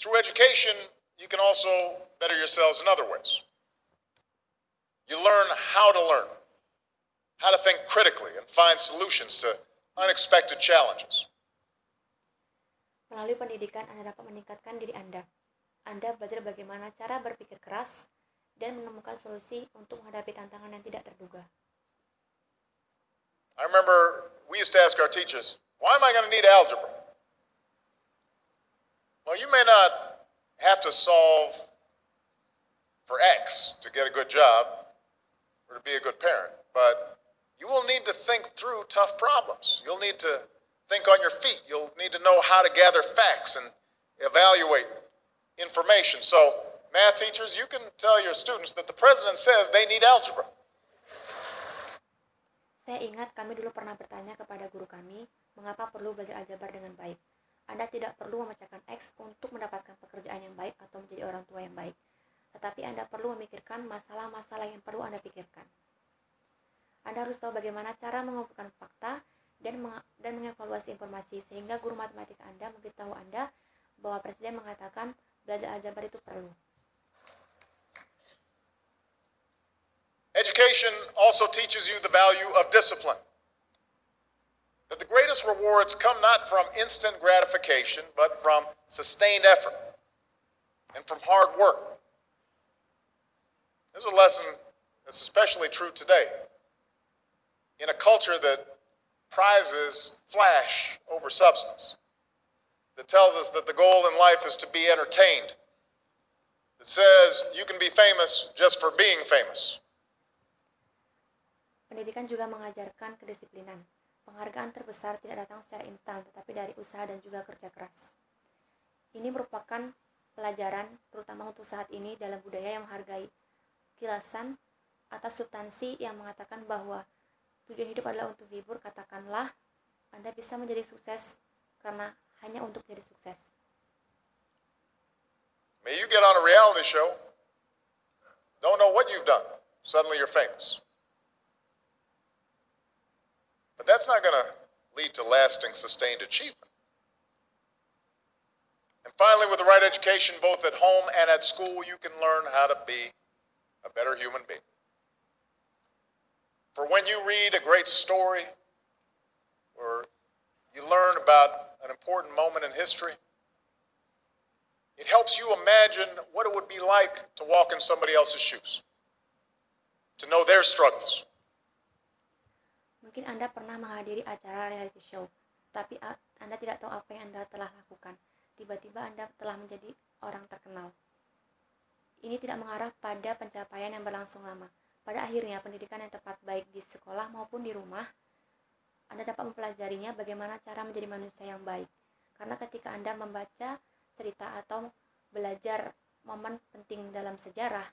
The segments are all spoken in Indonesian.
Through education, you can also better yourselves in other ways. You learn how to think critically and find solutions to unexpected challenges. Melalui pendidikan, Anda dapat meningkatkan diri Anda. Anda belajar bagaimana cara berpikir keras dan menemukan solusi untuk menghadapi tantangan yang tidak terduga. I remember we used to ask our teachers, why am I going to need algebra? Well, you may not have to solve for X to get a good job or to be a good parent, but you will need to think through tough problems. You'll need to think on your feet. You'll need to know how to gather facts and evaluate information. So, math teachers, you can tell your students that the president says they need algebra. Saya ingat kami dulu pernah bertanya kepada guru kami, mengapa perlu belajar aljabar dengan baik. Anda tidak perlu memecahkan X untuk mendapatkan pekerjaan yang baik atau menjadi orang tua yang baik. Tetapi Anda perlu memikirkan masalah-masalah yang perlu Anda pikirkan. Anda harus tahu bagaimana cara mengumpulkan fakta dan mengevaluasi informasi, sehingga guru matematika Anda memberitahu Anda bahwa Presiden mengatakan belajar aljabar itu perlu. Education also teaches you the value of discipline. That the greatest rewards come not from instant gratification, but from sustained effort and from hard work. This is a lesson that's especially true today. In a culture that prizes flash over substance, that tells us that the goal in life is to be entertained, that says you can be famous just for being famous. Pendidikan juga mengajarkan kedisiplinan. Penghargaan terbesar tidak datang secara instan, tetapi dari usaha dan juga kerja keras. Ini merupakan pelajaran, terutama untuk saat ini dalam budaya yang menghargai kilasan atas substansi yang mengatakan bahwa tujuan hidup adalah untuk hibur. Katakanlah, Anda bisa menjadi sukses karena hanya untuk menjadi sukses. May you get on a reality show, don't know what you've done, suddenly you're famous. But that's not going to lead to lasting, sustained achievement. And finally, with the right education, both at home and at school, you can learn how to be a better human being. For when you read a great story, or you learn about an important moment in history, it helps you imagine what it would be like to walk in somebody else's shoes, to know their struggles. Mungkin Anda pernah menghadiri acara reality show, tapi Anda tidak tahu apa yang Anda telah lakukan. Tiba-tiba Anda telah menjadi orang terkenal. Ini tidak mengarah pada pencapaian yang berlangsung lama. Pada akhirnya, pendidikan yang tepat baik di sekolah maupun di rumah, Anda dapat mempelajarinya bagaimana cara menjadi manusia yang baik. Karena ketika Anda membaca cerita atau belajar momen penting dalam sejarah,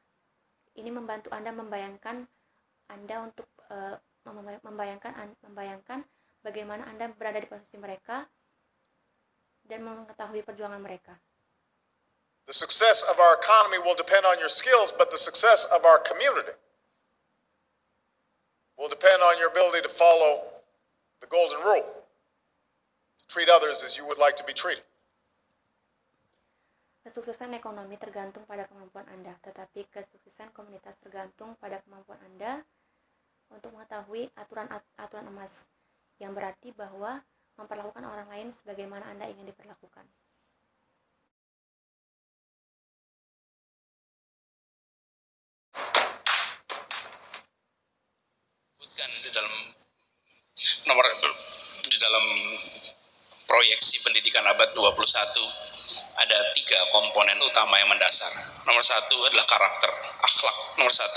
ini membantu Anda membayangkan membayangkan bagaimana Anda berada di posisi mereka dan mengetahui perjuangan mereka. The success of our economy will depend on your skills, but the success of our community will depend on your ability to follow the golden rule, to treat others as you would like to be treated. Kesuksesan ekonomi tergantung pada kemampuan Anda, tetapi kesuksesan komunitas tergantung pada kemampuan Anda untuk mengetahui aturan emas, yang berarti bahwa memperlakukan orang lain sebagaimana Anda ingin diperlakukan. Di dalam proyeksi pendidikan abad 21 ada 3 komponen utama yang mendasar. Nomor 1 adalah karakter, akhlak. Nomor 1.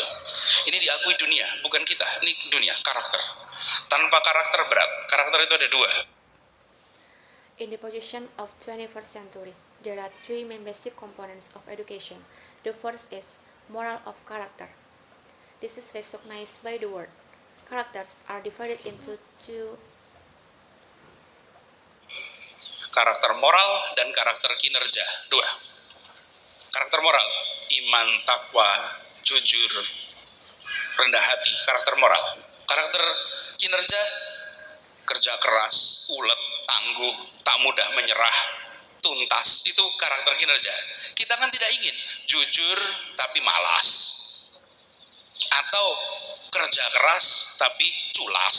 Ini diakui dunia, bukan kita. Ini dunia, karakter. Tanpa karakter berat. Karakter itu ada 2. In the position of 21st century, there are 3 main basic components of education. The first is moral of character. This is recognized by the world. Characters are divided into 2. Karakter moral dan karakter kinerja. 2. Karakter moral, iman, takwa, jujur, rendah hati. Karakter moral. Karakter kinerja, kerja keras, ulet, tangguh, tak mudah menyerah, tuntas, itu karakter kinerja. Kita kan tidak ingin jujur tapi malas, atau kerja keras tapi culas.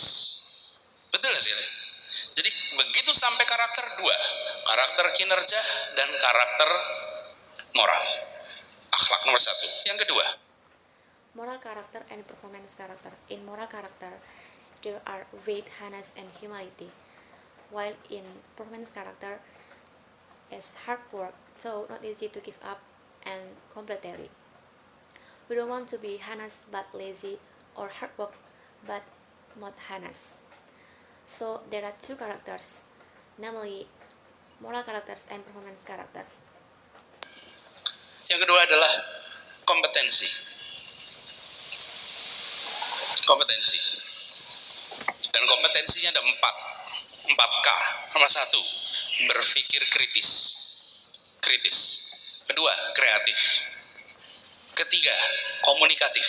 Betul nggak sih? Jadi begitu sampai karakter dua, karakter kinerja dan karakter moral, akhlak nomor satu. Yang kedua, Moral character and performance character. In moral character, there are weight, honest, and humility, while in performance character is hard work, so not easy to give up and completely. We don't want to be honest but lazy, or hard work but not honest. So there are two characters, namely moral characters and performance characters. yang kedua adalah kompetensi. Kompetensi. Dan kompetensinya ada 4K. Nomor 1, berpikir kritis. Kritis. Kedua, kreatif. Ketiga, komunikatif.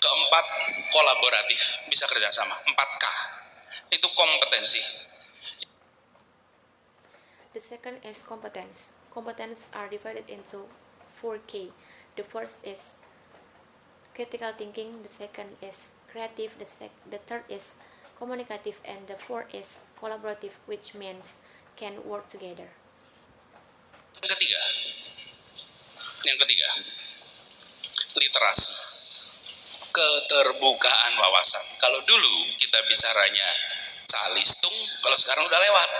Keempat, kolaboratif. Bisa kerjasama. 4K. Itu kompetensi. The second is competence. Competence are divided into 4K. The first is critical thinking, the second is creative, the third is communicative, and the fourth is collaborative, which means can work together. Yang ketiga, literasi, keterbukaan wawasan. Kalau dulu kita bicaranya calistung, kalau sekarang udah lewat,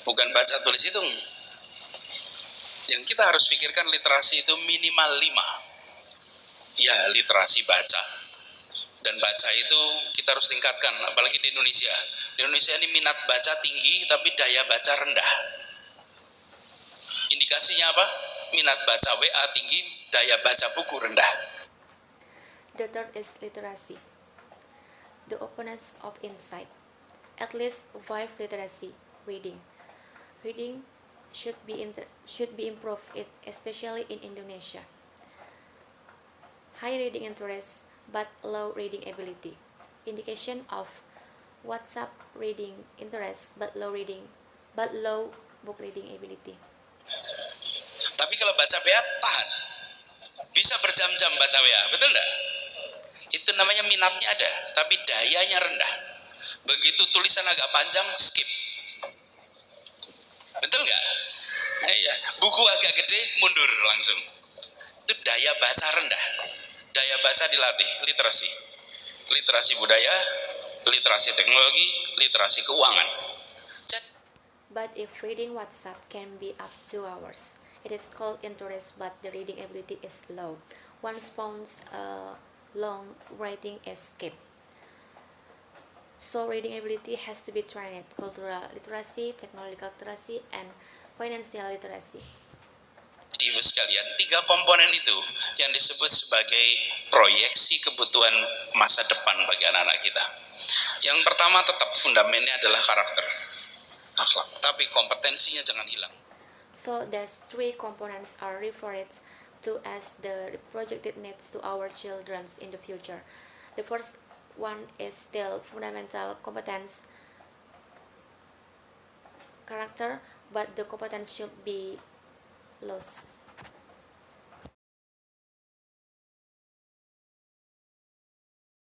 bukan baca tulis hitung. Yang kita harus pikirkan literasi itu minimal 5. Ya, literasi baca. Dan baca itu kita harus tingkatkan, apalagi di Indonesia. Di Indonesia ini minat baca tinggi, tapi daya baca rendah. Indikasinya apa? Minat baca WA tinggi, daya baca buku rendah. The third is literacy, the openness of insight. At least 5 literacy, reading. Reading should be improved, especially in Indonesia. High reading interest but low reading ability. Indication of WhatsApp reading interest but low book reading ability. Tapi kalau baca WA tahan, bisa berjam-jam baca WA, betul enggak? Itu namanya minatnya ada, tapi dayanya rendah. Begitu tulisan agak panjang, skip. Betul nggak? Iya. Buku agak gede, mundur langsung. Itu daya baca rendah. Daya baca dilatih, literasi. Literasi budaya, literasi teknologi, literasi keuangan. But if reading WhatsApp can be up 2 hours, it is called interest, but the reading ability is low. One spawns long writing is skip. So reading ability has to be trained. Cultural literacy, technological literacy, and financial literacy. Ibu sekalian, 3 komponen itu yang disebut sebagai proyeksi kebutuhan masa depan bagi anak-anak kita. Yang pertama tetap fundamennya adalah karakter, akhlak, tapi kompetensinya jangan hilang. So these 3 components are referred to as the projected needs to our children in the future. The first one is still fundamental competence, character, but the competence should be lost.